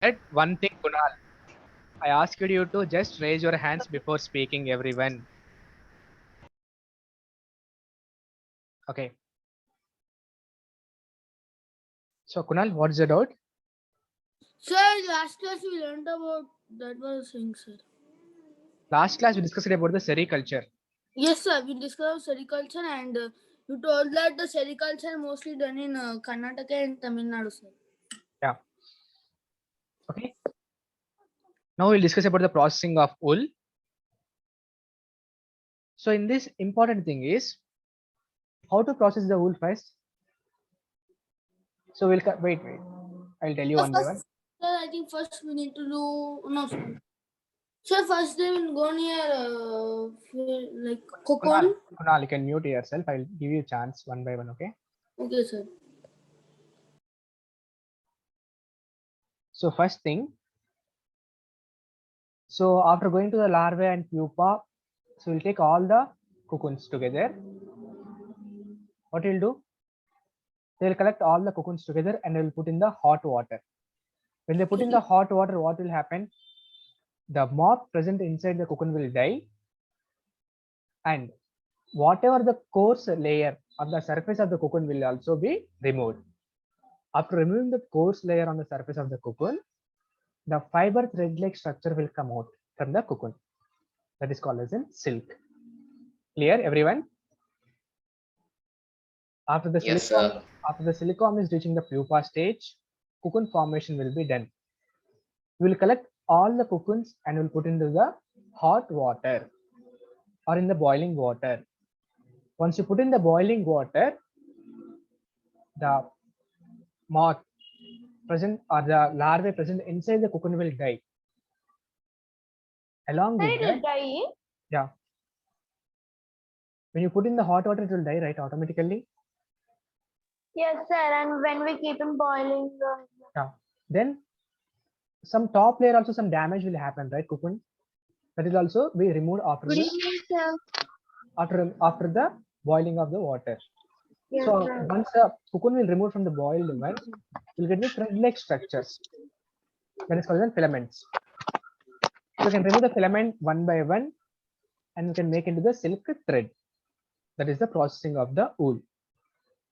said one thing, Kunal. I asked you to just raise your hands before speaking, everyone. Okay. So, Kunal, what's the doubt? Sir, last class we learned about that was thing, sir. Last class we discussed about the sericulture. Yes, sir. We discussed sericulture and you told that the sericulture mostly done in Karnataka and Tamil Nadu, sir. Yeah. Okay. Now we'll discuss about the processing of wool. So, in this important thing is how to process the wool first. So we'll wait. I'll tell you one by one. Sir, I think first we need to do no, sir. Sir, first they will go near like cocoon. Kunal, you can mute yourself. I'll give you a chance one by one. Okay. Okay, sir. So first thing. So after going to the larvae and pupa, so we'll take all the cocoons together. What we'll do? They'll collect all the cocoons together and they'll put in the hot water. When they put in the hot water, what will happen? The moth present inside the cocoon will die, and whatever the coarse layer on the surface of the cocoon will also be removed. After removing the coarse layer on the surface of the cocoon, the fiber thread-like structure will come out from the cocoon. That is called as in silk. Clear, everyone? After the Yes, silicone, sir. after the silicone is reaching the pupa stage, cocoon formation will be done. We will collect all the cocoons and will put into the hot water or in the boiling water. Once you put in the boiling water, the moth present or the larvae present inside the cocoon will die. Along with that, die. yeah. When you put in the hot water, it will die, right, automatically. Yes, sir. And when we keep them boiling, Yeah. Then some top layer also some damage will happen, right, cocoon? That will also be removed after after the boiling of the water. yes, So sir. once the cocoon will remove from the boiled one, you'll get the thread-like structures. That is called as filaments. So you can remove the filament one by one, and you can make into the silk thread. That is the processing of the wool.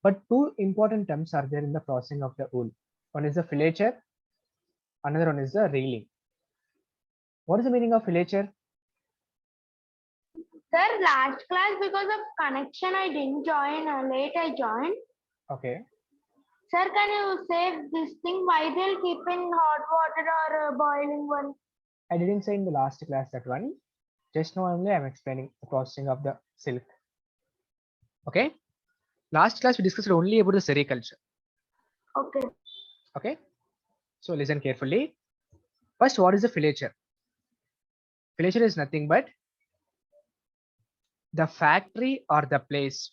But two important terms are there in the processing of the wool. One is the filature, another one is the reeling. What is the meaning of filature? Sir, last class because of connection I didn't join. Late I joined. Okay. Sir, can you say this thing? Why they'll keep in hot water or boiling one? I didn't say in the last class that one. Just now only I'm explaining the processing of the silk. Okay. Last class we discussed only about the sericulture. Okay. Okay. So listen carefully. First, what is the filature? Filature is nothing but the factory or the place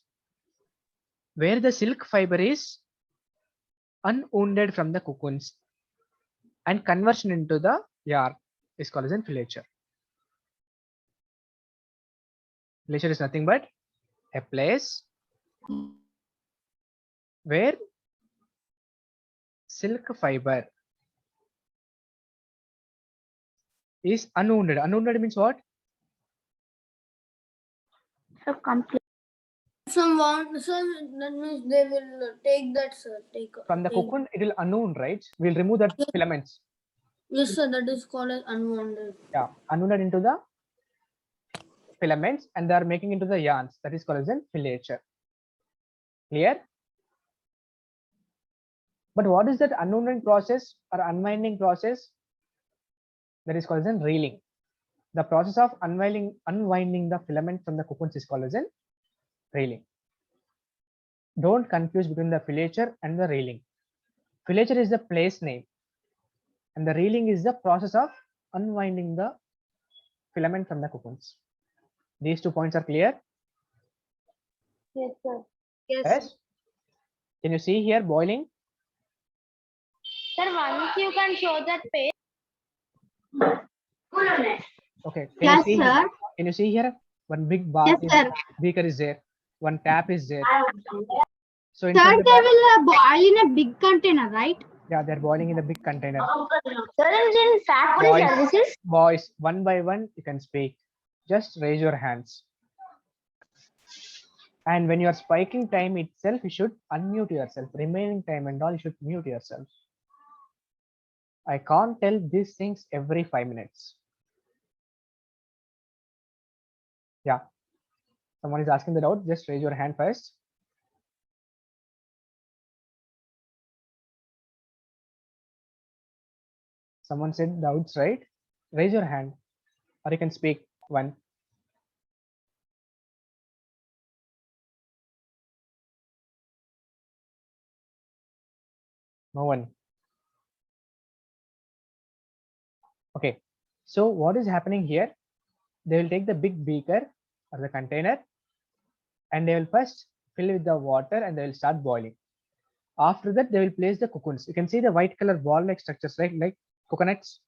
where the silk fiber is unwounded from the cocoons and conversion into the yarn is called as a filature. Filature is nothing but a place where silk fiber is unwounded. Unwounded means what? So complete. Some want, sir, that means they will take that, sir. From the cocoon, it will unwound, right? We'll remove that filaments. Yes, sir. That is called as unwounded. Yeah, unwounded into the filaments, and they are making into the yarns. That is called as a filature. Clear? But what is that unwounding process or unwinding process? That is called as a reeling. The process of unwinding the filament from the cocoons is called as a reeling. Don't confuse between the filature and the reeling. Filature is the place name, and the reeling is the process of unwinding the filament from the cocoons. These 2 points are clear? Yes, sir. Yes. Can you see here boiling? Sir, once you can show that page. Okay. Yes, sir. Can you see here? One big bath beaker is there. One tap is there. So inside Sir, the they will boil in a big container, right? Yeah, they're boiling in the big container. Sir, in factory Boys. services. Boys, one by one, you can speak. Just raise your hands. And when you are spiking time itself, you should unmute yourself. Remaining time and all, you should mute yourself. I can't tell these things every 5 minutes. Yeah. Someone is asking the doubt. Just raise your hand first. Someone said doubts, right? Raise your hand or you can speak one. No one. Okay. So what is happening here? They will take the big beaker or the container and they will first fill with the water and they will start boiling. After that, they will place the cocoons. You can see the white color ball-like structures, right? Like coconuts.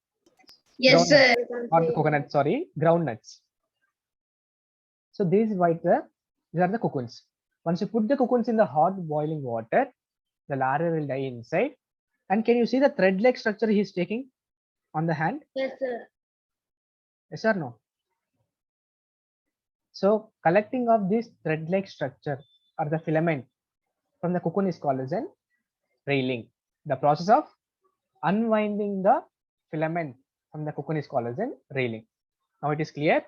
Yes, sir. Not the coconut, sorry, groundnuts. So these these are the cocoons. Once you put the cocoons in the hot boiling water, the larvae will die inside. And can you see the thread-like structure he is taking on the hand? Yes, sir. Yes or no? So collecting of this thread-like structure or the filament from the cocoon is called as an railing. The process of unwinding the filament from the cocoon is called as an railing. Now it is clear?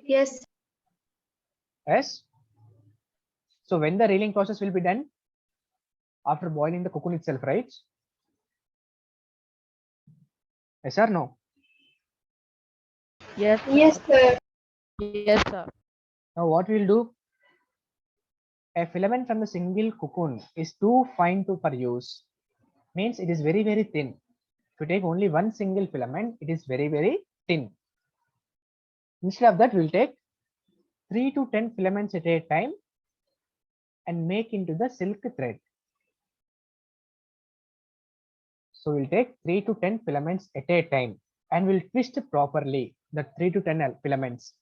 Yes. Yes. So when the railing process will be done? After boiling the cocoon itself, right? Yes or no? Yes. Yes, sir. Yes, sir. Now what we'll do? A filament from the single cocoon is too fine to for use. Means it is very, very thin. If you take only one single filament, it is very, very thin. Instead of that, we'll take 3 to 10 filaments at a time and make into the silk thread. So we'll take 3 to 10 filaments at a time and we'll twist properly the 3 to 10 filaments.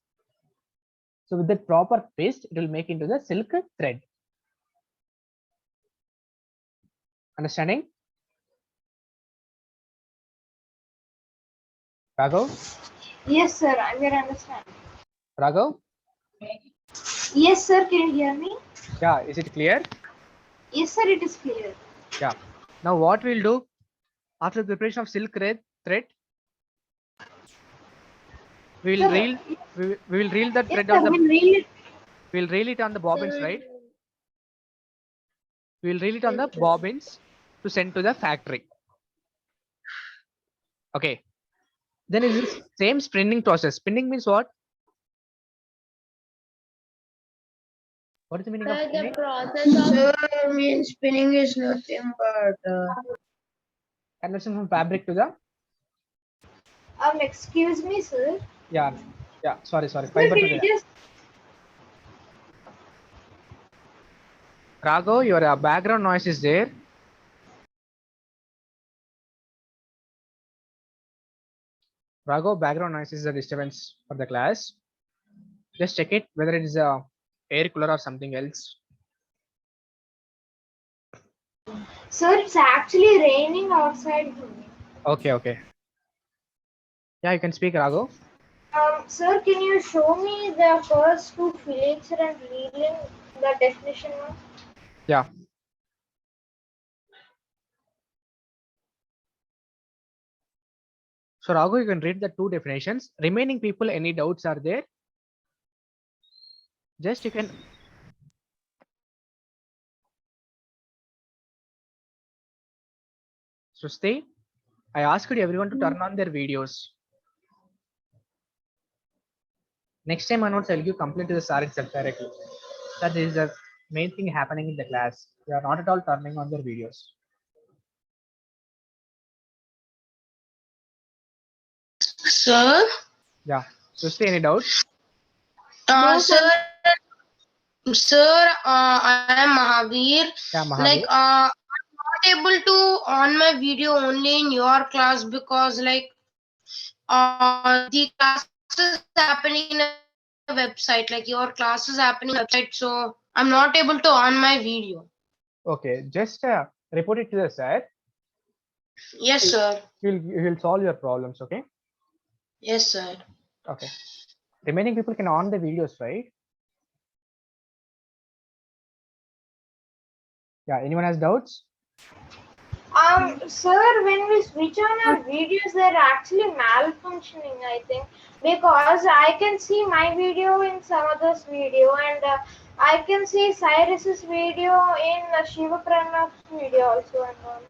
So with the proper twist, it will make into the silk thread. Understanding? Raghav? Yes, sir. I will understand. Raghav? Yes, sir. Can you hear me? Yeah, is it clear? Yes, sir. It is clear. Yeah. Now what we'll do after the preparation of silk thread, we will Sir, reel we will reel the Yes, thread sir. on the We'll reel it. we'll reel it on the bobbins, Sir, right? We'll reel it on the Yes, sir. bobbins to send to the factory. Okay. Then it is same spinning process. Spinning means what? What is the meaning of The spinning? process of Sir, means spinning is nothing but Conversion from fabric to the excuse me, sir. yeah. Sorry. Sir, Fiber can to you the just Raghav, your background noise is there. Raghav, background noise is a disturbance for the class. Just check it whether it is a air cooler or something else. Sir, it's actually raining outside for me. Okay. Yeah, you can speak, Raghav. Sir, can you show me the first two fillets and reeling the definition one? Yeah. So Raghav, you can read the two definitions. Remaining people, any doubts are there? Just you can. So stay. I asked everyone to turn on their videos. Next time onwards, I'll give complaint to the SAR itself directly. That is the main thing happening in the class. They are not at all turning on their videos. Sir. Yeah. So stay, any doubts? No, Sir. Sir, I am Mahavir. Yeah, Mahavir. Like, I'm not able to on my video only in your class because like the classes happening in a website, like your class is happening on a website, so I'm not able to on my video. Okay, just report it to the sir. Yes, sir. He'll solve your problems. Okay. Yes, sir. Okay. Remaining people can on the videos, right? Yeah. Anyone has doubts? Sir, when we switch on our videos, they're actually malfunctioning, I think, because I can see my video in some other's video, and I can see Cyrus's video in Shiva Pranav's video also. And all.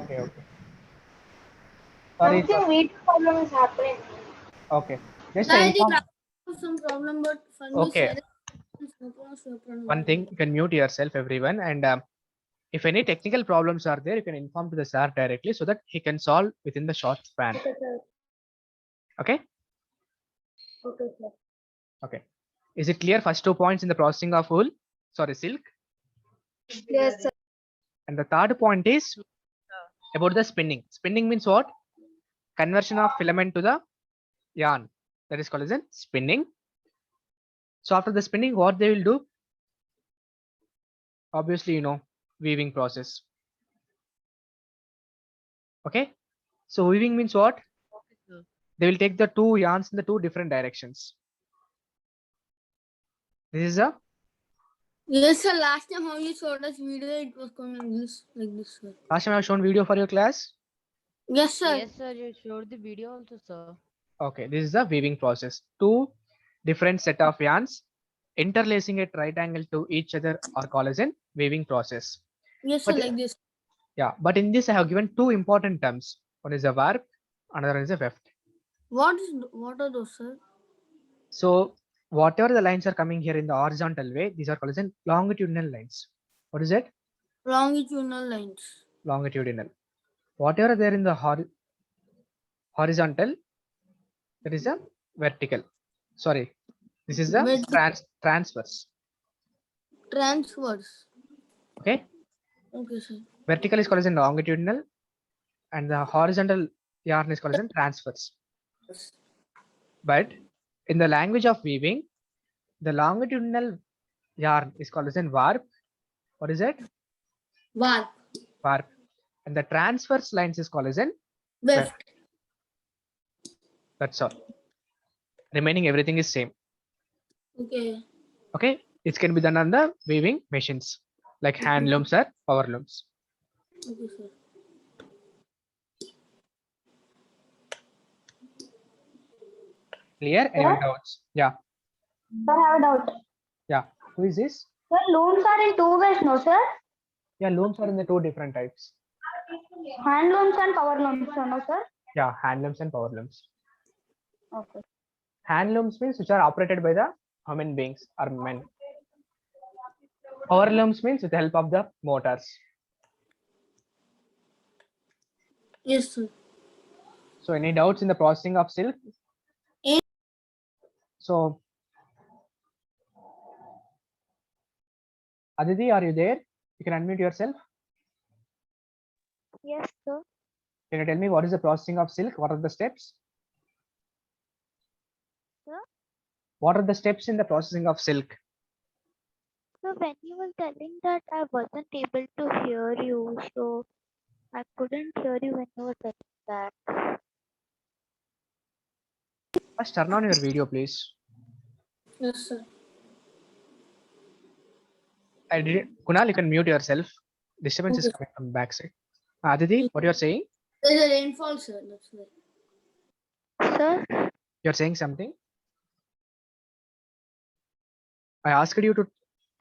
Okay. Okay. Sorry. Something video problem is happening. Okay. Just I think inform. I have some problem, but for me, Okay. Cyrus. One thing, you can mute yourself, everyone, and if any technical problems are there, you can inform to the sir directly so that he can solve within the short span. Okay, sir. Okay. Okay, sir. Okay. Is it clear? First 2 points in the processing of wool, sorry, silk. Yes, sir. And the third point is about the spinning. Spinning means what? Conversion of filament to the yarn. That is called as spinning. So after the spinning, what they will do? Obviously, you know, weaving process. Okay. So weaving means what? They will take the two yarns in the two different directions. This is a Yes, sir. Last time how you showed us video, it was coming like this, sir. last time I have shown video for your class. Yes, sir. Yes, sir. You showed the video also, sir. Okay, this is the weaving process. Two different set of yarns interlacing at right angle to each other are called as a weaving process. Yes, sir. But- Like this. Yeah, but in this I have given two important terms. One is a warp, another is a weft. What are those, sir? So whatever the lines are coming here in the horizontal way, these are called as longitudinal lines. What is it? Longitudinal lines. Longitudinal. Whatever there in the horizontal, that is a vertical. Sorry, this is the transverse. Transverse. Okay, Okay, sir. vertical is called as longitudinal, and the horizontal yarn is called as transverse. But in the language of weaving, the longitudinal yarn is called as warp. What is it? Warp. Warp. And the transverse lines is called as Weft. That's all. Remaining everything is same. Okay. Okay, it can be done on the weaving machines like hand looms or power looms. Okay, sir. Clear? Any doubts? Yeah. Sir, I have a doubt. Yeah. Who is this? Sir, looms are in two ways, no, sir? Yeah, looms are in the two different types. Hand looms and power looms, no, sir? Yeah, hand looms and power looms. Okay. Hand looms means which are operated by the human beings or men. Power looms means with the help of the motors. Yes, sir. So any doubts in the processing of silk? Eh. So Aditi, are you there? You can unmute yourself. Yes, sir. Can you tell me what is the processing of silk? What are the steps? Sir? What are the steps in the processing of silk? So when you were telling that I wasn't able to hear you, so I couldn't hear you when you were telling that. First turn on your video, please. Yes, sir. I didn't. Kunal, you can mute yourself. Disturbance is Okay. coming from backside. Aditi, what you are saying? There's a rainfall, sir. That's why. Sir? You are saying something? I asked you to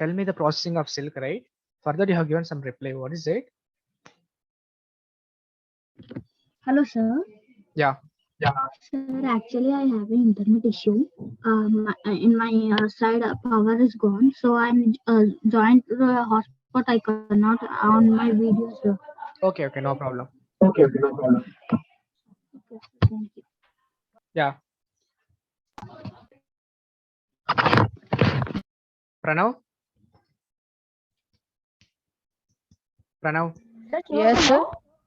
tell me the processing of silk, right? Further, you have given some reply. What is it? Hello, sir. Yeah. Sir, actually, I have an internet issue. In my side, power is gone, so I'm joined to the hotspot. I cannot on my video, sir. Okay, no problem. Okay, thank you. Yeah. Pranav? Yes, sir.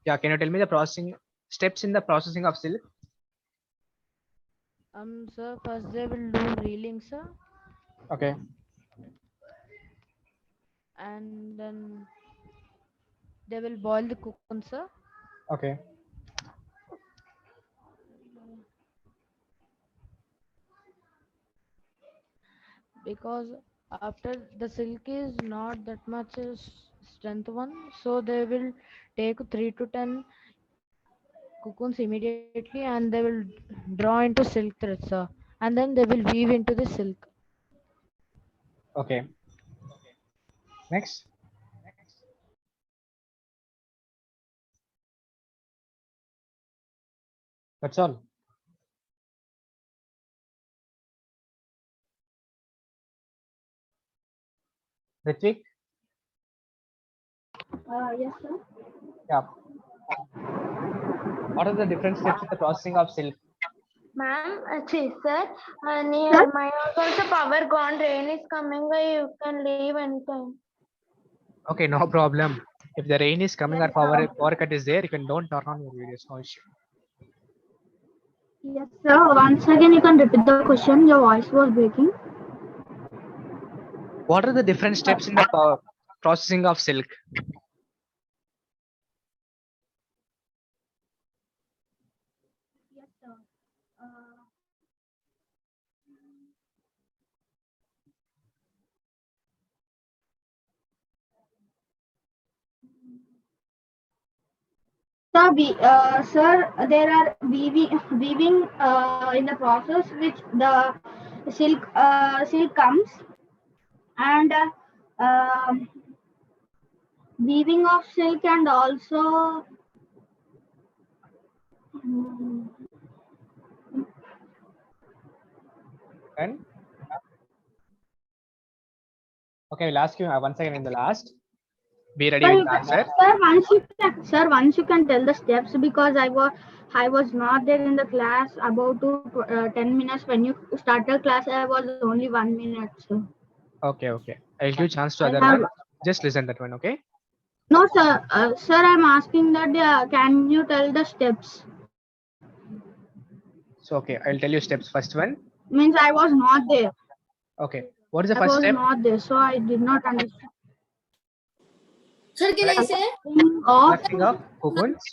Yeah, can you tell me the processing steps in the processing of silk? Sir, first they will do reeling, sir, Okay. and then They will boil the cocoon, sir. Okay. Because after the silk is not that much strength one, so they will take 3 to 10 cocoons immediately and they will draw into silk thread, sir, and then they will weave into the silk. Okay. Next. That's all. Ritvik? Yes, sir. Yeah. What are the different steps in the processing of silk? Ma'am, sir, near my house also power gone, rain is coming, you can leave anytime. Okay, no problem. If the rain is coming or power cut is there, you can don't turn on your videos. No issue. Yes, sir. Once again, you can repeat the question. Your voice was breaking. What are the different steps in the processing of silk? Yes, sir. Sir, there are weaving in the process which the silk comes, and weaving of silk, and also And okay, I'll ask you once again in the last. Be ready with the answer. Once you can tell the steps, because I was not there in the class about 10 minutes. When you started class, I was only 1 minute. So. Okay, okay. I'll give chance to I other have- one. Just listen that one, okay? No, sir. Sir, I'm asking that can you tell the steps? So okay, I'll tell you steps. First one. Means I was not there. Okay. What is the I first was step? not there, so I did not understand. Sir, can I say? Collecting of cocoons.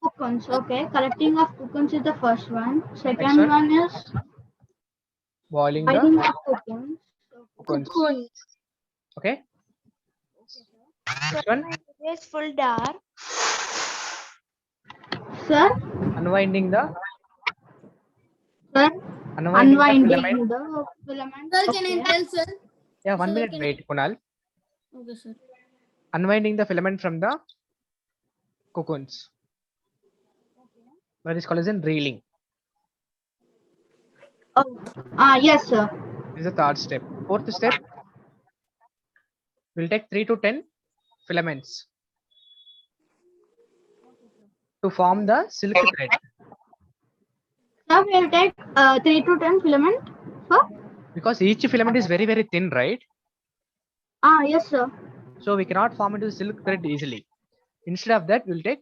Cocoons. Okay, collecting of cocoons is the first one. Second one? one is Boiling boiling the of cocoons. cocoons. Okay. Next one. It's full dark. Sir, Unwinding the sir, unwinding the unwinding filament. the filament. Sir, can I tell, sir? Yeah, 1 Sir, minute can wait, Kunal. Okay, sir. Unwinding the filament from the cocoons. That is called as in reeling. Yes, sir. This is the third step. Fourth step. We'll take 3 to 10 filaments to form the silk thread. Sir, we'll take 3 to 10 filament. Sir? Because each filament is very, very thin, right? Yes, sir. So we cannot form into the silk thread easily. Instead of that, we'll take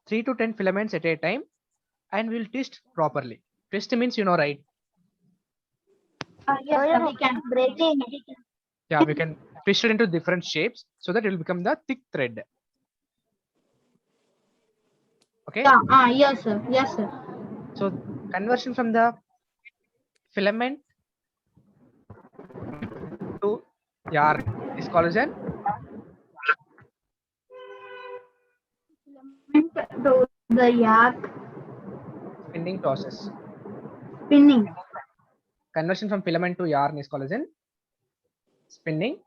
3 to 10 filaments at a time and we'll twist properly. Twist means you know, right? Yes, sir, we can. Breaking. Yeah, we can twist it into different shapes so that it will become the thick thread. Okay. Yeah, yes, sir. Yes, sir. So conversion from the filament to yarn is called as an To the yak spinning process. spinning. Conversion from filament to yarn is called as an spinning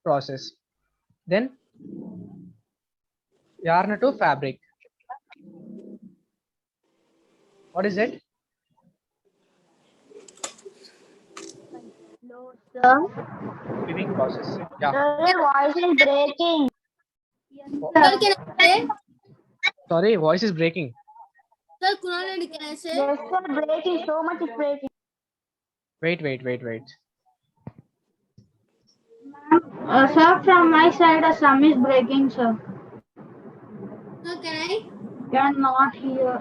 process. Then yarn to fabric. What is it? No, sir. Weaving process. Yeah. Your voice is breaking. Yes, Sir, can I say? Sorry, voice is breaking. Sir, Kunal Reddy, can I say? Yes, sir, breaking. So much is breaking. Wait. Sir, from my side, some is breaking, sir. Sir, can I? You are not here.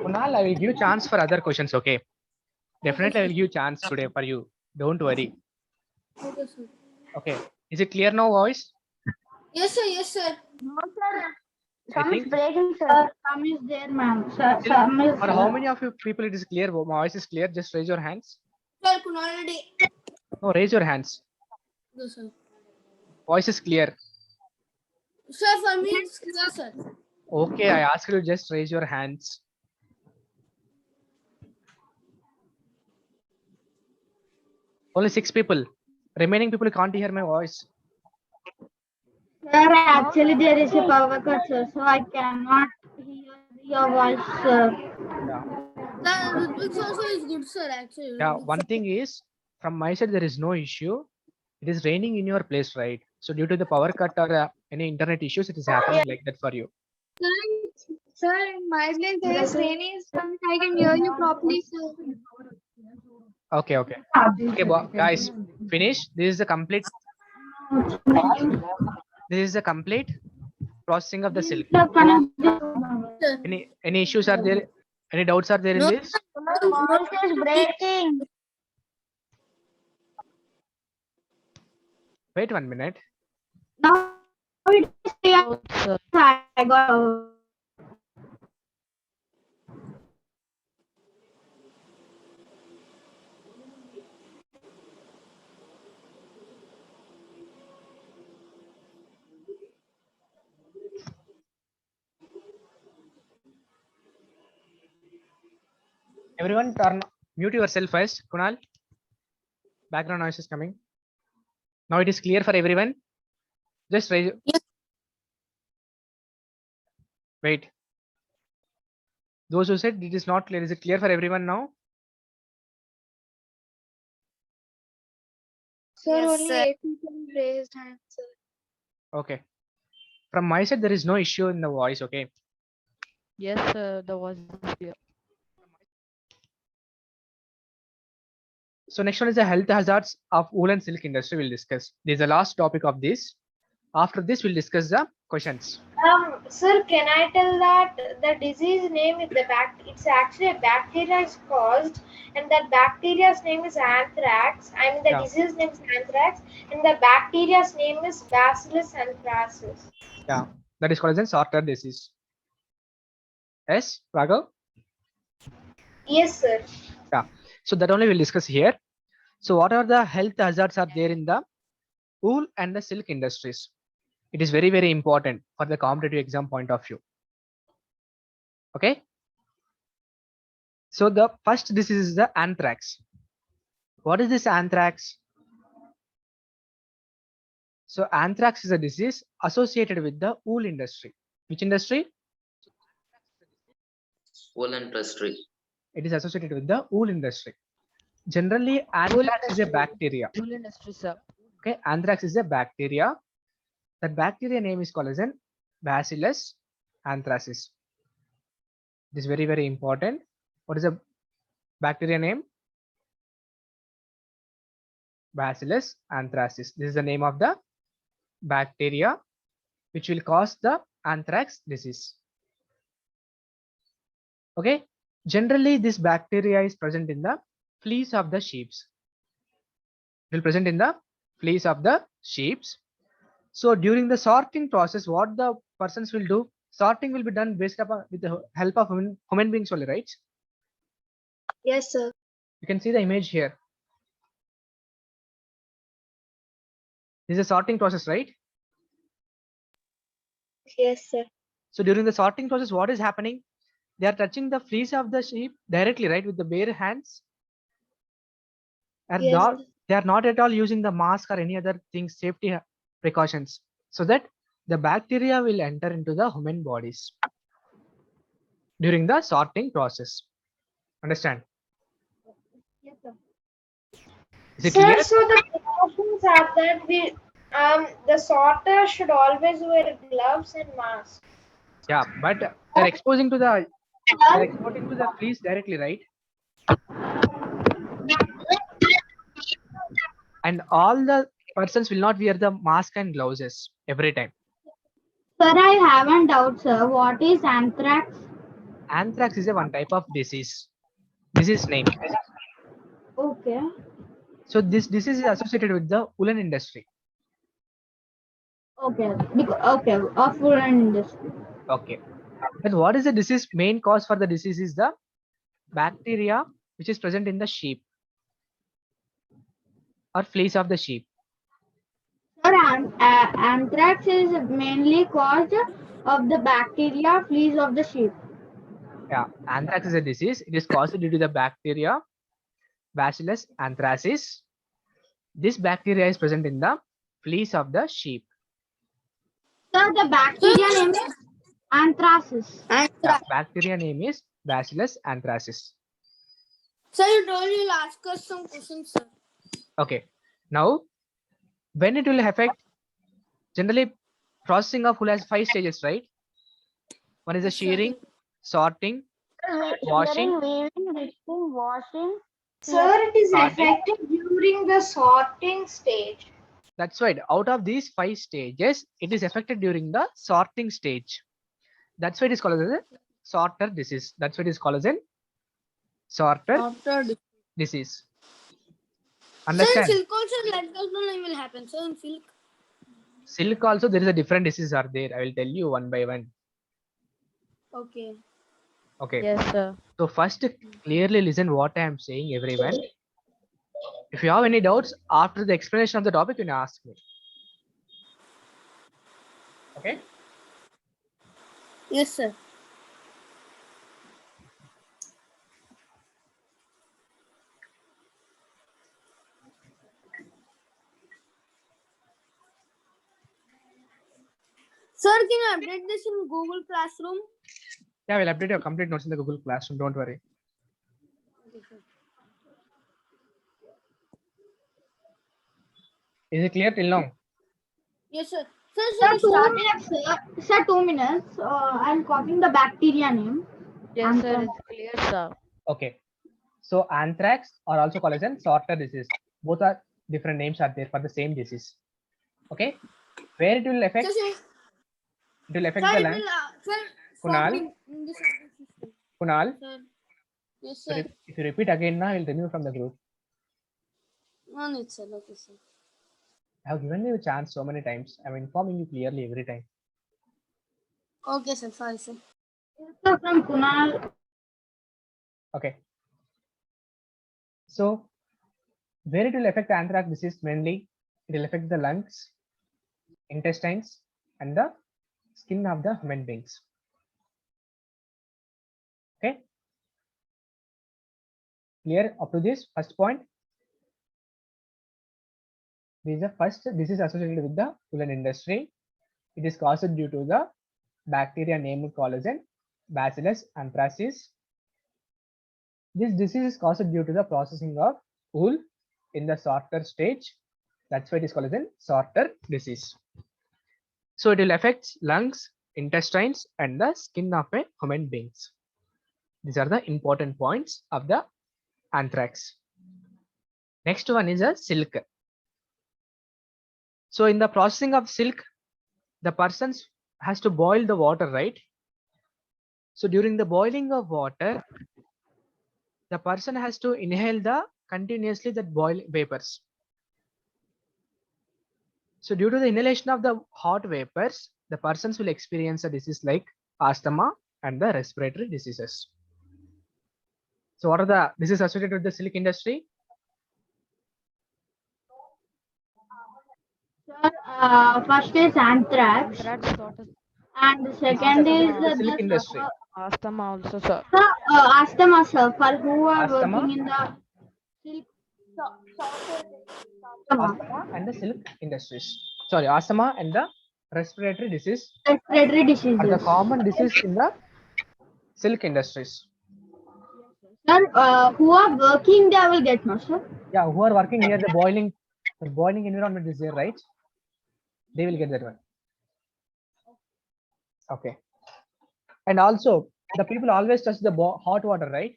Kunal, I will give chance for other questions. Okay. Definitely, I will give chance today for you. Don't worry. Okay, sir. Okay. Is it clear now, voice? Yes, sir. Yes, sir. No, sir. I Some is think breaking, sir. Some is there, ma'am. Some is. for how many of you people it is clear? My voice is clear. Just raise your hands. Sir, Kunal already. No, raise your hands. No, sir. Voice is clear. Sir, for me it's clear, sir. Okay, I ask you to just raise your hands. Only 6 people. Remaining people can't hear my voice. Sir, actually there is a power cut, sir, so I cannot hear your voice, sir. Yeah. The Rubik's also is good, sir. Actually. Yeah. Rubik's One thing is, from my side, there is no issue. It is raining in your place, right? So due to the power cut or any internet issues, it is happening like that for you. Sir, in my place there is rainy, so I can hear you properly, sir. Okay. Okay. Okay, guys, finish. This is the complete. This is the complete processing of the silk. sir. Any issues are there? Any doubts are there in No. this? Voice is breaking. Wait 1 minute. Now it is clear. Both, sir. I got. Everyone mute yourself first. Kunal, background noise is coming. Now it is clear for everyone. Just raise. Yes. Wait. Those who said it is not clear, is it clear for everyone now? Sir, Yes, only sir. 8 people raised hands, sir. Okay. From my side, there is no issue in the voice. Okay. Yes, sir. The voice is clear. So next one is the health hazards of wool and silk industry. We'll discuss. This is the last topic of this. After this, we'll discuss the questions. Sir, can I tell that the disease name is it's actually a bacteria is caused, and that bacteria's name is anthrax. I mean, the Yeah. disease name is anthrax, and the bacteria's name is Bacillus anthracis. Yeah, that is called as a sorter disease. Yes, Raghav? Yes, sir. So that only we'll discuss here. So what are the health hazards are there in the wool and the silk industries? It is very, very important for the competitive exam point of view. Okay. So the first disease is the anthrax. What is this anthrax? So anthrax is a disease associated with the wool industry. Which industry? Wool industry. It is associated with the wool industry. Generally, anthrax is a bacteria. Wool industry, sir. Okay, anthrax is a bacteria. That bacteria name is called as an Bacillus anthracis. It is very, very important. What is the bacteria name? Bacillus anthracis. This is the name of the bacteria which will cause the anthrax disease. Okay. Generally, this bacteria is present in the fleece of the sheep. It will present in the fleece of the sheep. So during the sorting process, what the persons will do, sorting will be done based upon with the help of human beings only, right? Yes, sir. You can see the image here. This is a sorting process, right? Yes, sir. So during the sorting process, what is happening? They are touching the fleece of the sheep directly, right, with the bare hands. And Yes, not, sir. they are not at all using the mask or any other things, safety precautions, so that the bacteria will enter into the human bodies during the sorting process. Understand? Yes, sir. Is it Sir, clear? so the precautions are that the sorter should always wear gloves and mask. Yeah, but they're exposing to the fleece directly, right? And all the persons will not wear the mask and gloves every time. Sir, I have a doubt, sir. What is anthrax? Anthrax is a one type of disease. Disease name. Okay. So this disease is associated with the woolen industry. Okay. Okay. Of food and industry. Okay. But what is the disease? Main cause for the disease is the bacteria which is present in the sheep or fleece of the sheep. Sir, anthrax is mainly caused of the bacteria fleas of the sheep. Yeah, anthrax is a disease. It is caused due to the bacteria Bacillus anthracis. This bacteria is present in the fleece of the sheep. Sir, the bacteria name is anthracis. Yeah, bacteria name is Bacillus anthracis. Sir, you told you'll ask us some questions, sir. Okay. Now, when it will affect, generally processing of wool has 5 stages, right? One is the shearing, sorting, washing, Washing. Sir, it is Sorting. effective during the sorting stage. That's right. Out of these 5 stages, it is affected during the sorting stage. That's why it is called as a sorter disease. That's why it is called as a sorter disease. Sir, in Understand? silk also blood clotting will happen. So in silk. Silk also there is a different disease are there. I will tell you one by one. Okay. Okay. Yes, sir. So first clearly listen what I am saying, everyone. If you have any doubts after the explanation of the topic, you can ask me. Okay. Yes, sir. Sir, can you update this in Google Classroom? Yeah, we'll update your complete notes in the Google Classroom. Don't worry. Is it clear till now? Yes, sir. Sir, Sir, should we 2 start? minutes, sir. Sir, 2 minutes. I'm copying the bacteria name. Yes, sir. Anthrax. It's clear, sir. Okay. So anthrax are also called as a sorter disease. Both are different names are there for the same disease. Okay. Where it will affect? Sir, It will affect sir, the it lungs. will, sir, Kunal? stop in this system. Kunal, Sir. Yes, so sir. if you repeat again now, I will remove from the group. No need, sir. Okay, sir. I have given you a chance so many times. I'm informing you clearly every time. Okay, sir. Sorry, sir. Sir, from Kunal. Okay. So where it will affect anthrax disease mainly, it will affect the lungs, intestines, and the skin of the human beings. Okay. Clear up to this first point? This is the first disease associated with the woolen industry. It is caused due to the bacteria named collagen, Bacillus anthracis. This disease is caused due to the processing of wool in the sorter stage. That's why it is called as a sorter disease. So it will affect lungs, intestines, and the skin of a human beings. These are the important points of the anthrax. Next one is a silk. So in the processing of silk, the person has to boil the water, right? So during the boiling of water, the person has to inhale the continuously that boil vapors. So due to the inhalation of the hot vapors, the persons will experience a disease like asthma and the respiratory diseases. So what are the diseases associated with the silk industry? Sir, first is anthrax. Anthrax got us And the Diseases second is associated with the silk industry. asthma also, sir. Sir, asthma, sir, for who are Asthma? working in the silk. Asthma and the silk industries. Sorry, asthma and the respiratory disease Respiratory are the diseases. common disease in the silk industries. Sir, who are working there will get no, sir. Yeah, who are working near the boiling environment is there, right? They will get that one. Okay. And also, the people always touch the hot water, right?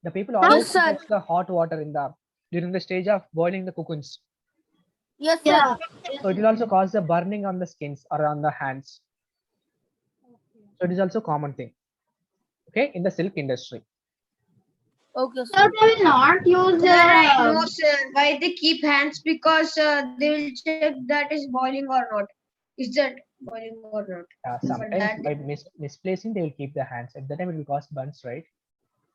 The people always sir. touch the hot water in the during the stage of boiling the cocoons. Yes, sir. Yeah. So it will also cause the burning on the skins or on the hands. So it is also a common thing. Okay, in the silk industry. Okay, So sir. they will not use Sir, I know, sir. Why they keep hands? Because they will check that is boiling or not. Is that boiling or not? For Sometimes that, by misplacing, they will keep the hands. At that time, it will cause burns, right?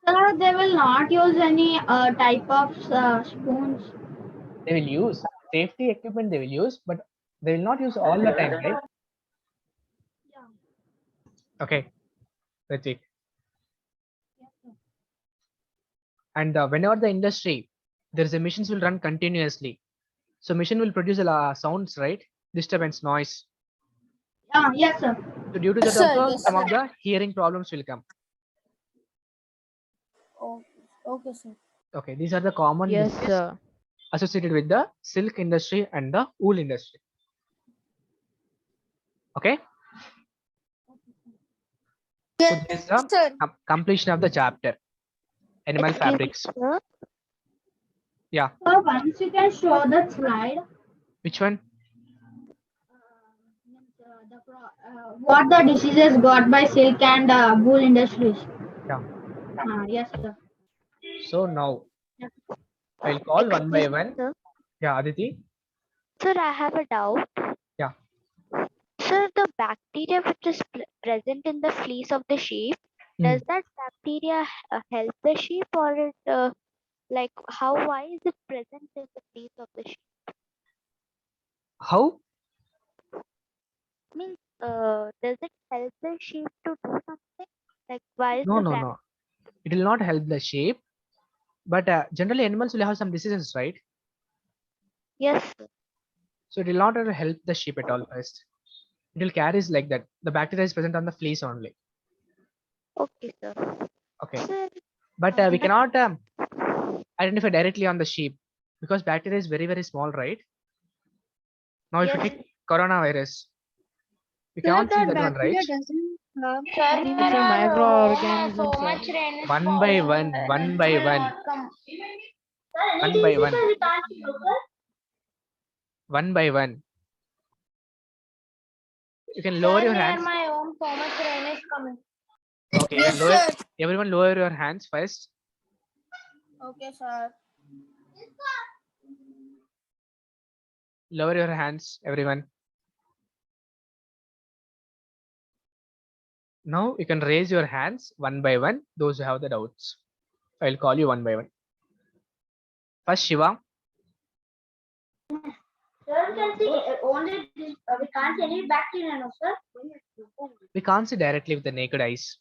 sir, they will not use any type of spoons. They will use safety equipment. They will use, but they will not use all the time, right? Okay, Ritik. And whenever the industry, there is a machines will run continuously. So machine will produce a sounds, right? Disturbance, noise. Yes, sir. So due to Yes, that sir. also, Yes, some sir. of the hearing problems will come. Okay, sir. Okay, these are the common Yes, diseases sir. associated with the silk industry and the wool industry. Okay. So this is the Sir. completion of the chapter. Animal fabrics. Yeah. So once you can show the slide, Which one? what the diseases got by silk and wool industries. Yeah. Yes, sir. So now I'll call one by one. Sir, Yeah, Aditi. sir, I have a doubt. Yeah. Sir, the bacteria which is present in the fleece of the sheep, does that bacteria help the sheep, or it like why is it present in the fleece of the sheep? How? Means does it help the sheep to do something? Like why is No, the no, no. It will not help the sheep. But generally, animals will have some diseases, right? Yes, sir. So it will not help the sheep at all first. It will carries like that. The bacteria is present on the fleece only. Okay, sir. Okay. Sir, But we cannot identify directly on the sheep because bacteria is very, very small, right? Now, if you yes, take coronavirus, we sir, cannot see that that one, right? bacteria doesn't harm. Sir, These there are are microorganisms, so sir. much rain is One by falling. one, one by It will one, not come. one by one, one by one. You can lower Sir, your near hands. my home, so much rain is coming. Okay, Yes, lower, sir. everyone lower your hands first. Okay, sir. Lower your hands, everyone. Now you can raise your hands one by one, those who have the doubts. I'll call you one by one. First, Shiva. Sir, we can see only this, we can't see any bacteria, no, sir. We can't see directly with the naked eyes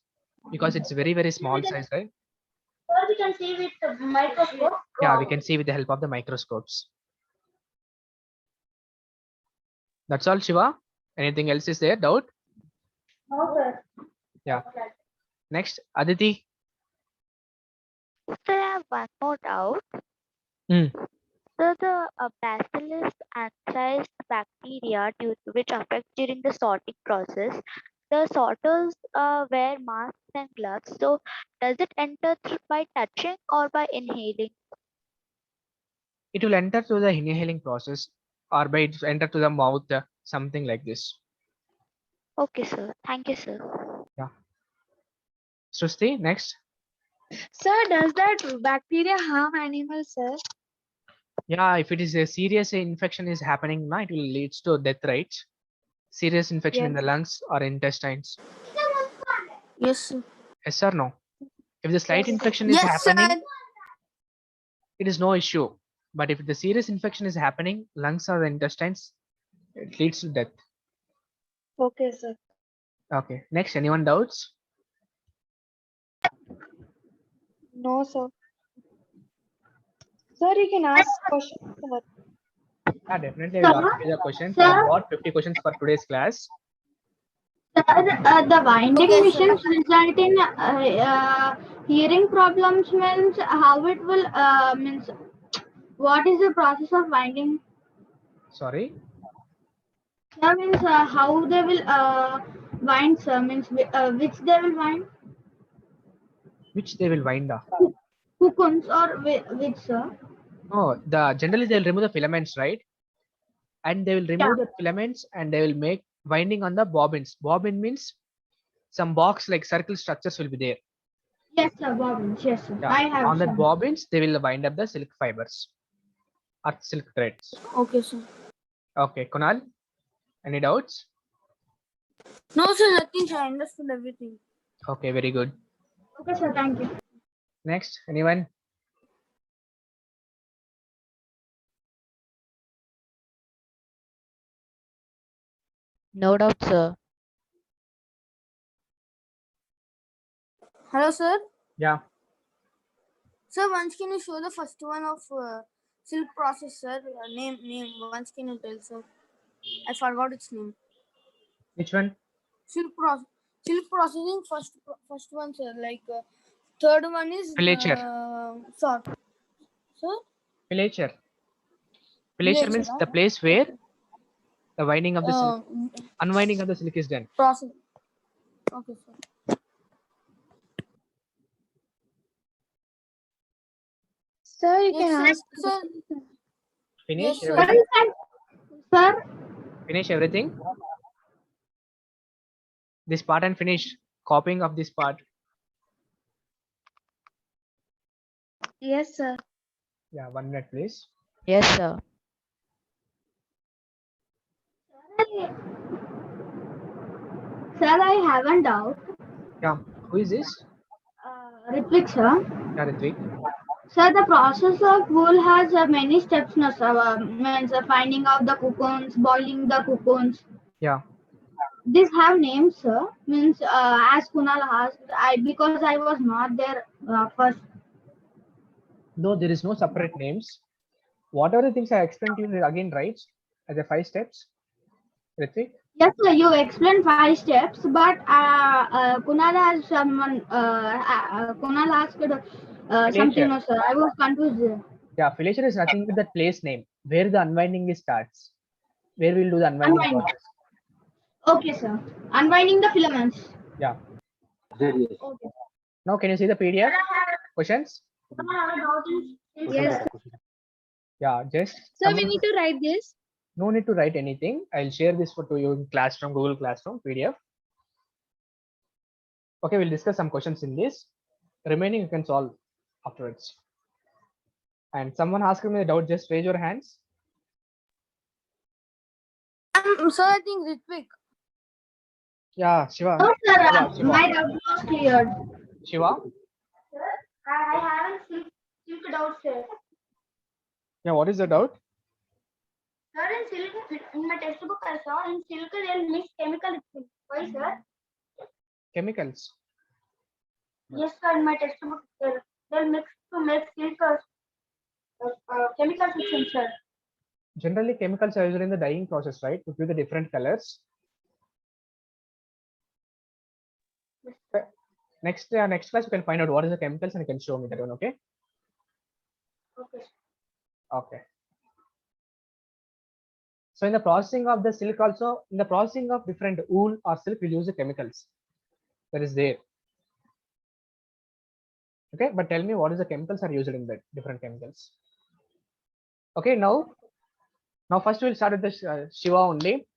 because it's very, very small size, right? Sir, we can see with the microscope. Yeah, we can see with the help of the microscopes. That's all, Shiva. Anything else is there? Doubt? No, sir. Yeah. Next, Aditi. sir, I have one more doubt. Hmm. So the Bacillus anthracis bacteria which affect during the sorting process, the sorters wear masks and gloves. So does it enter by touching or by inhaling? It will enter through the inhaling process or by it enter to the mouth, something like this. Okay, sir. Thank you, sir. Yeah. Srusti, next. Sir, does that bacteria harm animals, sir? Yeah, if it is a serious infection is happening, it will lead to death, right? Serious infection in the lungs or intestines. Yes, sir. Yes or no? If the slight infection is Yes, sir. happening, it is no issue. But if the serious infection is happening, lungs or the intestines, it leads to death. Okay, sir. Okay. Next, anyone doubts? No, sir. Sir, you can ask questions. Sir. Yeah, definitely. I will ask you the questions. I have got 50 questions for today's class. Sir, the winding Okay, machines result in hearing problems means how it will means what is the process of winding? Sorry. That means how they will wind, sir, means which they will wind? Which they will wind up. Cocoons or which, sir? Oh, generally they'll remove the filaments, right? And they will remove the filaments and they will make winding on the bobbins. Bobbin means some box like circle structures will be there. Yes, sir, bobbins. Yes, sir. Yeah. I have On that some. bobbins, they will wind up the silk fibers or silk threads. Okay, sir. Okay, Kunal, any doubts? No, sir, nothing, sir. I understood everything. Okay, very good. Okay, sir. Thank you. Next, anyone? No doubt, sir. Hello, sir. Yeah. Sir, once can you show the first one of silk process, sir? Name. Once can you tell, sir? I forgot its name. Which one? Silk processing. First one, sir. Like third one is Filature. sort. Sir. Filature. Filature means the place where the winding of the silk, unwinding of the silk is done. Process. Okay, sir. Sir, you Yes, can sir. ask. Sir. Finish Yes, sir. everything. Sir, Finish everything. This part and finish copying of this part. Yes, sir. Yeah, 1 minute, please. Yes, sir. sir, I have a doubt. Yeah. Who is this? Ritvik, sir. Yeah, Ritvik. Sir, the process of wool has many steps, no, sir. Means finding out the cocoons, boiling the cocoons. Yeah. These have names, sir. Means as Kunal asked, because I was not there first. No, there is no separate names. Whatever the things I explained to you again, right? As the 5 steps. Ritvik. Yes, sir. You explained 5 steps, but Kunal has someone. Kunal asked something, Filature. no, sir. I was confused. Yeah, filature is nothing but the place name where the unwinding is starts. Where we'll do the unwinding Unwinding. process. Okay, sir. Unwinding the filaments. Yeah. Okay. Now can you see the PDF questions? Yes. Yeah, just So we need to write this. no need to write anything. I'll share this to you in Classroom, Google Classroom PDF. Okay, we'll discuss some questions in this. Remaining you can solve afterwards. And someone asking me a doubt, just raise your hands. Sir, I think Ritvik. Yeah, Shiva. No, sir. Yeah, Shiva. My doubt was cleared. Shiva. I haven't silk doubt, sir. Yeah, what is the doubt? Sir, in silk, in my textbook I saw in silk they'll mix chemical. Why, sir? Chemicals. Yes, sir. In my textbook, they'll mix to make silk chemical fiction, sir. Generally, chemicals are used in the dyeing process, right? To give the different colors. Next class, you can find out what is the chemicals and you can show me that one, okay? Okay. Okay. So in the processing of the silk also, in the processing of different wool or silk, we'll use the chemicals that is there. Okay, but tell me what is the chemicals are used in that different chemicals. Okay, now first we'll start with the Shiva only.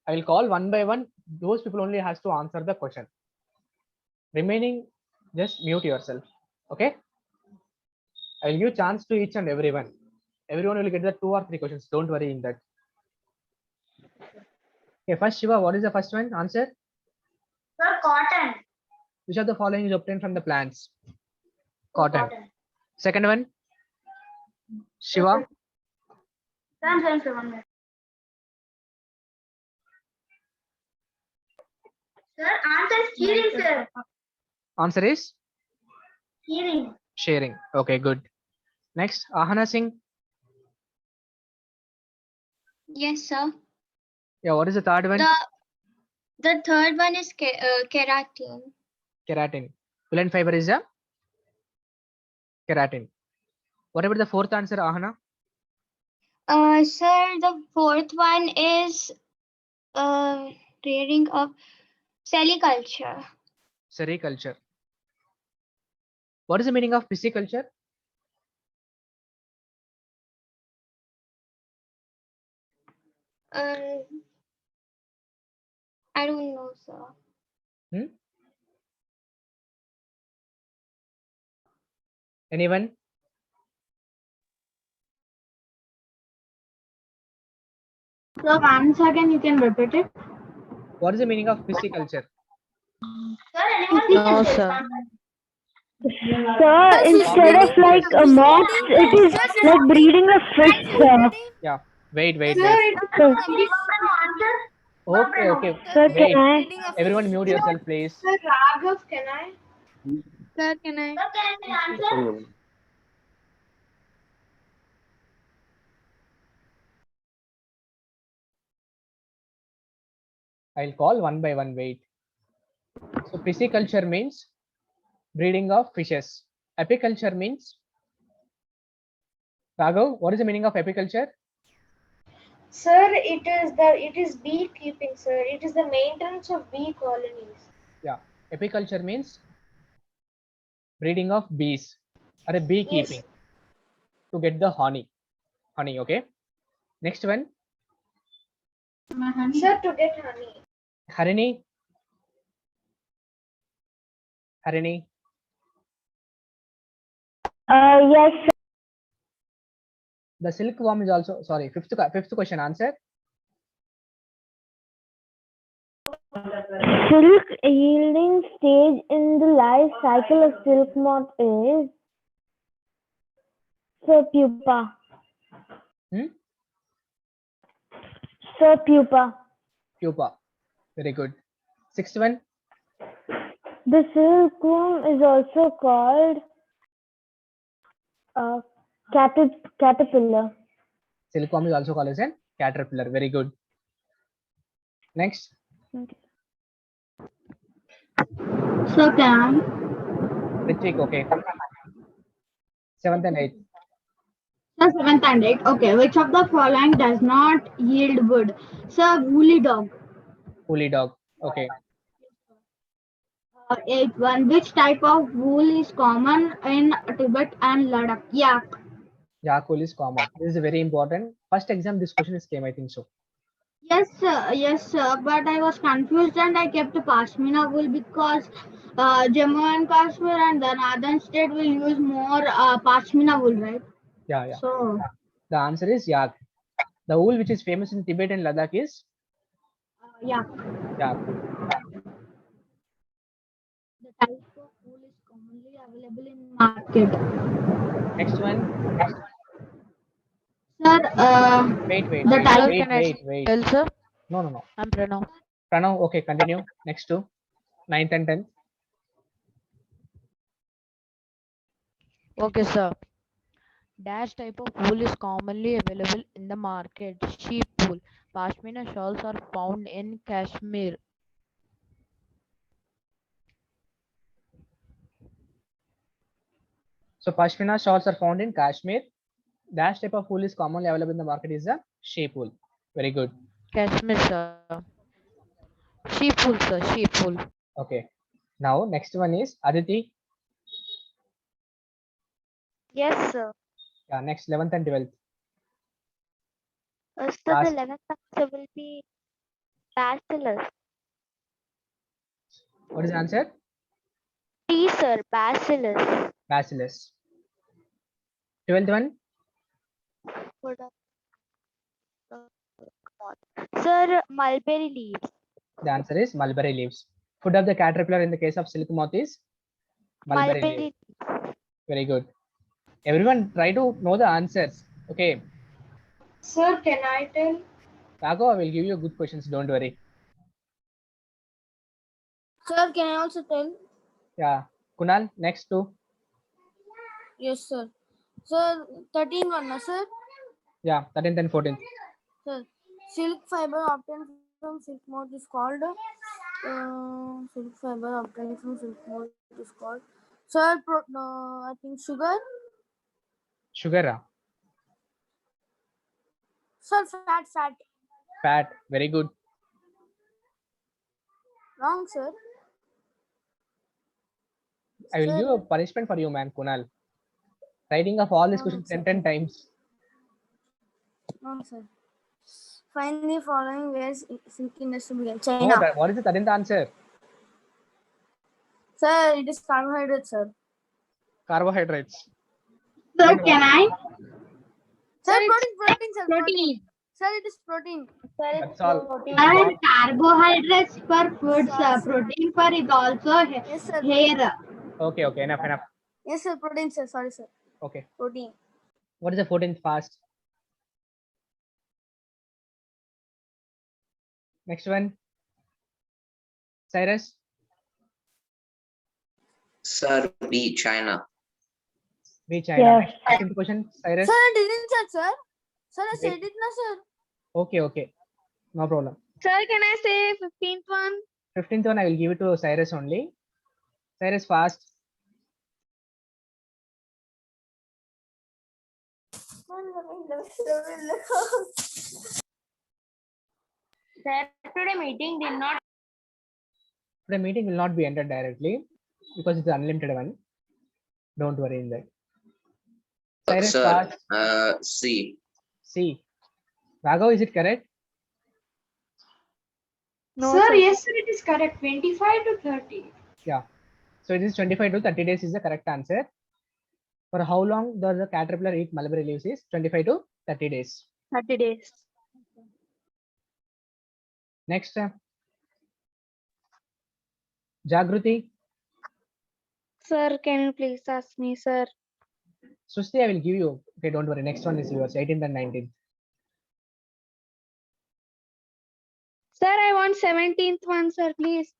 I will call one by one. Those people only has to answer the question. Remaining, just mute yourself. Okay. I will give chance to each and everyone. Everyone will get the 2 or 3 questions. Don't worry in that. Okay, first Shiva, what is the first one? Answer. Sir, cotton. Which of the following is obtained from the plants? Cotton. Second one. Shiva. Sir, 1 minute. Sir, answer is hearing, sir. Answer is Hearing. sharing. Okay, good. Next, Ahana Singh. Yes, sir. Yeah, what is the third one? The third one is keratin. Keratin. Plant fiber is a keratin. What about the fourth answer, Ahana? Sir, the fourth one is rearing of sericulture. Sericulture. What is the meaning of pisciculture? I don't know, sir. Anyone? So once again, you can repeat it. What is the meaning of pisciculture? No, sir. Sir, instead of like a moth, it is like breeding a fish, sir. Yeah. Wait. Sir, Sir, Okay. sir, Wait. can I? Everyone mute yourself, please. Sir, Raghav, can I? Sir, can I? I'll call one by one. Wait. So pisciculture means breeding of fishes. Apiculture means, Raghav, what is the meaning of apiculture? Sir, it is beekeeping, sir. It is the maintenance of bee colonies. Yeah. Apiculture means breeding of bees or a beekeeping to get the honey. Okay. Next one. Sir, to get honey. Harini. Yes, sir. The silkworm is also, sorry, fifth question answer. Silk yielding stage in the life cycle of silk moth is pupa. Pupa. Very good. Sixth one. The silkworm is also called caterpillar. Silkworm is also called as a caterpillar. Very good. Next. So can Ritvik, okay. 7th and 8th. Sir, 7th and 8th. Okay, which of the following does not yield wood? Sir, woolly dog. Woolly dog. Okay. 8th one. Which type of wool is common in Tibet and Ladakh? Yak. Yak wool is common. This is very important. First exam, this question came, I think so. Yes, sir. But I was confused and I kept Pashmina wool because Jammu and Kashmir and the northern state will use more Pashmina wool, right? Yeah. So The answer is yak. The wool which is famous in Tibet and Ladakh is yak. yak. The type of wool is commonly available in market. Next one. Sir, Wait. Tell, sir. No. I'm Pranav. Pranav, okay, continue. Next two. 9th and 10th. Okay, sir. Dash type of wool is commonly available in the market. Sheep wool. Pashmina shawls are found in Kashmir. So Pashmina shawls are found in Kashmir. Dash type of wool is commonly available in the market is the sheep wool. Very good. Kashmir, sir. Sheep wool, sir. Sheep wool. Okay. Now next one is Aditi. Yes, sir. Yeah, next 11th and 12th. So the 11th answer will be bacillus. What is the answer? T, sir. Bacillus. Bacillus. 12th one. Sir, mulberry leaves. The answer is mulberry leaves. Food of the caterpillar in the case of silk moth is mulberry leaf. Very good. Everyone try to know the answers. Okay. Sir, can I tell? Raghav, I will give you good questions. Don't worry. Sir, can I also tell? Yeah. Kunal, next two. Yes, sir. Sir, 13 one, na, sir? Yeah, 13th and 14th. Sir, silk fiber obtained from silk moth is called silk fiber obtained from silk moth is called. Sir, I think sugar. Sugar. Sir, fat. Fat. Very good. Wrong, sir. I will give a punishment for you, man, Kunal. Writing of all these questions 10 times. Wrong, sir. Finally, following where silk industry began. No, China. what is the 13th answer? Sir, it is carbohydrate, sir. Carbohydrates. So Then can I? Sir, Sir, protein, sir, protein. protein. Sir, it is protein. That's all. And carbohydrates for foods, Sir. protein for is also Yes, sir. hair. Okay, okay, enough, enough. Yes, sir, protein, sir. Sorry, sir. Okay. Protein. What is the 14th fast? Next one. Cyrus. Sir, B, China. Be China. Yes. Second question, Cyrus. Sir, I didn't check, sir. Sir, I said it now, sir. Okay, okay. No problem. Sir, can I say 15th one? 15th one, I will give it to Cyrus only. Cyrus, fast. Saturday meeting did not. The meeting will not be ended directly because it's an unlimited one. Don't worry in that. Cyrus, Sir, fast. C. C. Raghav, is it correct? No, sir, sir. yes, sir, it is correct. 25 to 30. Yeah. So it is 25 to 30 days is the correct answer. For how long does the caterpillar eat mulberry leaves is 25 to 30 days. 30 days. Next. Jagruti. Sir, can you please ask me, sir? Susti, I will give you. Okay, don't worry. Next one is yours, 18th and 19th. Sir, I want 17th one, sir, please.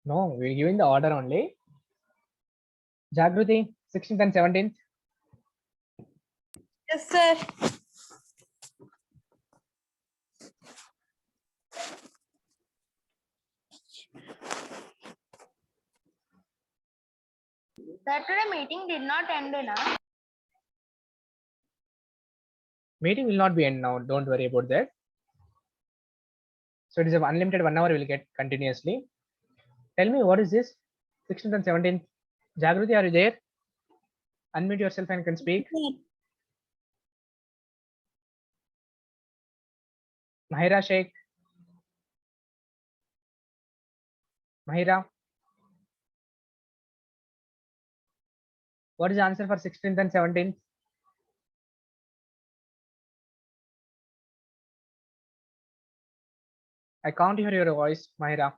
No, we'll give in the order only. Jagruti, 16th and 17th. Yes, sir. Saturday meeting did not end enough. Meeting will not be end now. Don't worry about that. So it is an unlimited 1 hour we'll get continuously. Tell me what is this? 16th and 17th. Jagruti, are you there? Unmute yourself and can speak. Mahira Sheikh. Mahira. What is the answer for 16th and 17th? I can't hear your voice, Mahira.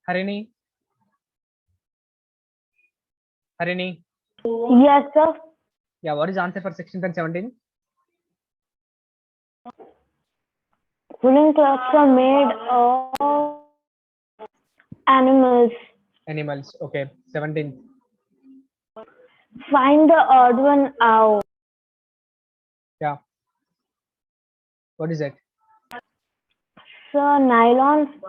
Harini. Harini. Yes, sir. Yeah, what is the answer for 16th and 17th? Woolen clothes are made of animals. Animals. Okay. 17th. Find the odd one out. Yeah. What is it? So nylon.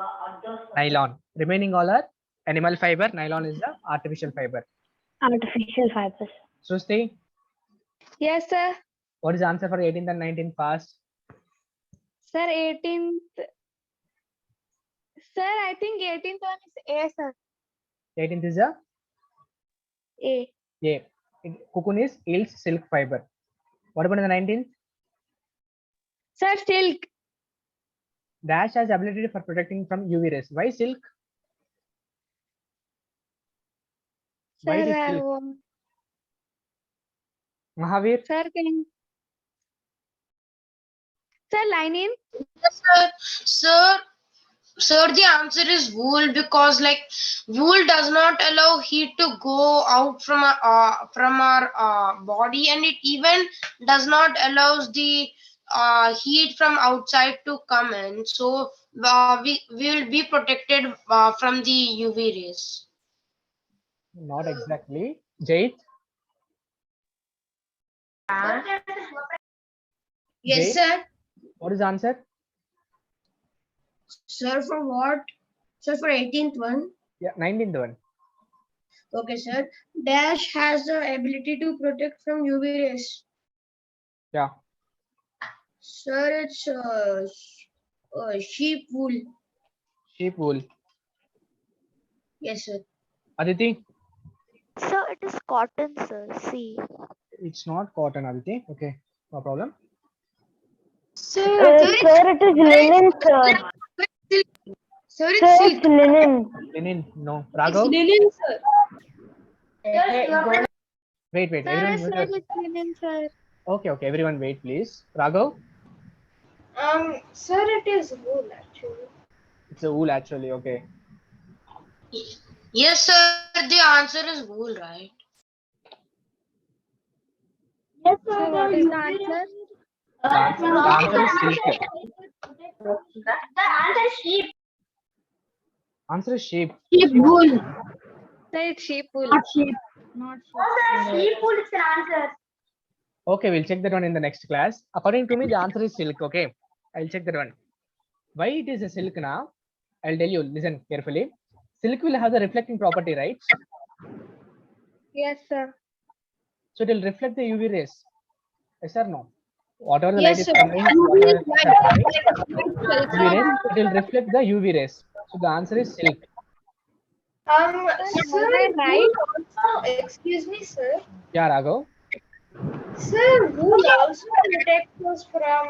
Nylon. Remaining all are animal fiber. Nylon is the artificial fiber. Artificial fibers. Susti, Yes, sir. what is the answer for 18th and 19th fast? Sir, 18th. Sir, I think 18th one is A, sir. 18th is a A. yeah. Cocoon is yields silk fiber. What about the 19th? Sir, silk. Dash has ability for protecting from UV rays. Why silk? Why it is Sir, silk? Mahavir? sir, can. Sir, lining. Yes, sir. Sir, the answer is wool because like wool does not allow heat to go out from our body, and it even does not allows the heat from outside to come in. So we will be protected from the UV rays. Not exactly. Jait? Yes, Jay? sir. What is the answer? Sir, for what? Sir, for 18th one. Yeah, 19th one. Okay, sir. Dash has the ability to protect from UV rays. Yeah. Sir, it's sheep wool. Sheep wool. Yes, sir. Aditi? So it is cotton, sir. See. It's not cotton, Aditi. Okay. No problem. Sir, it is linen, sir. Sir, Sir, it's it's silk. linen. Linen. No. It's Raghav. linen, sir. Wait. Everyone mute yourself. linen, sir. Okay. Everyone wait, please. Raghav. Sir, it is wool actually. It's a wool actually. Okay. Yes, sir. The answer is wool, right? Yes, So what is the answer? The answer is silk. The answer is sheep. Answer is sheep. Sheep wool. Sir, it's sheep wool. Not sheep. Not sheep. Oh, sir, sheep wool is an answer. Okay, we'll check that one in the next class. According to me, the answer is silk. Okay, I'll check that one. Why it is a silk now? I'll tell you. Listen carefully. Silk will have the reflecting property, right? Yes, sir. So it will reflect the UV rays. Yes or no? Whatever the Yes, light is sir. coming, whatever is UV rays, it will reflect the UV rays. So the answer is silk. Sir, right? wool also, excuse me, sir. Yeah, Raghav. Sir, wool also protects us from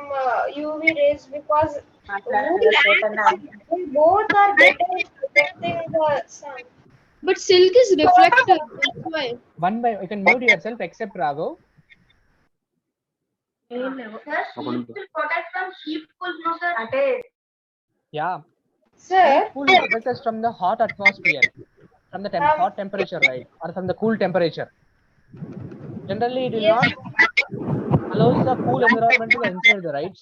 UV rays because wool and silk, they both are better at protecting the sun. But silk is reflective. That's why. One by you can mute yourself except Raghav. Sir, sheep will protect from sheep wool, no, sir. Yeah. Sir, Wool will protect us from the hot atmosphere, from the hot temperature, right? Or from the cool temperature. Generally, it will not allows the cool environment to the inside the right.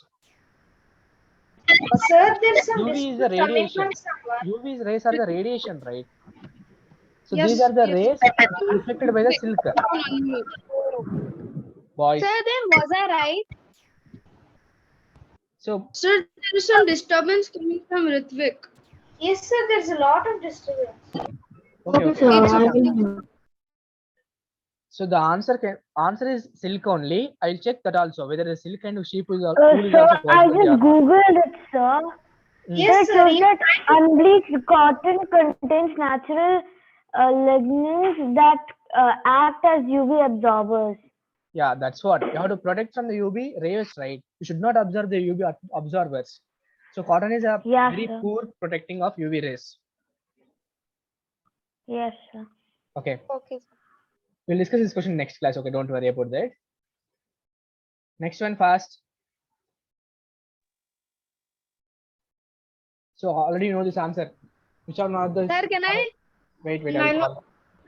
But sir, there's some UV is the dispute coming radiation. from someone. UV rays are the radiation, right? So Yes, these are the yes. rays reflected by the silk. Boys. Sir, then was I right? So Sir, there is some disturbance coming from Ritvik. Yes, sir, there's a lot of disturbance. okay. So the answer is silk only. I'll check that also whether the silk and sheep is wool is Sir, also I possible. just googled it, sir. Yes, It sir. shows that unbleached cotton contains natural lignins that act as UV absorbers. Yeah, that's what you have to protect from the UV rays, right? You should not observe the UV absorbers. So cotton is a Yeah, very sir. poor protecting of UV rays. Yes, sir. Okay, Okay. we'll discuss this question next class. Okay, don't worry about that. Next one fast. So already you know this answer. Which are not the Sir, can I? wait,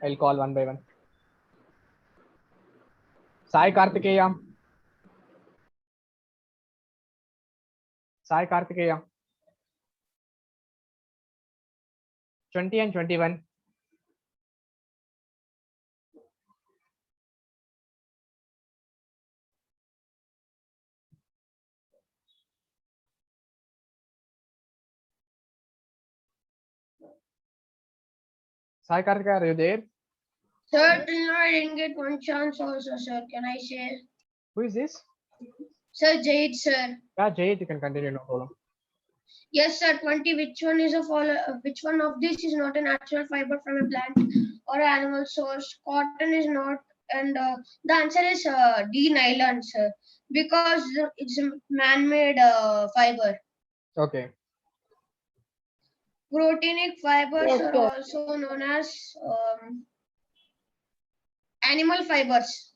I'll call one by one. Sai Kartikeya. 20 and 21. Sai Kartikeya, are you there? Sir, till now I didn't get one chance also, sir. Can I say? Who is this? Sir, Jade, sir. Yeah, Jay, you can continue, no problem. Yes, sir. 20. Which one of this is not a natural fiber from a plant or animal source? Cotton is not, and the answer is D. Nylon, sir, because it's a man-made fiber. Okay. Proteinic fibers Yes, are sir. also known as animal fibers.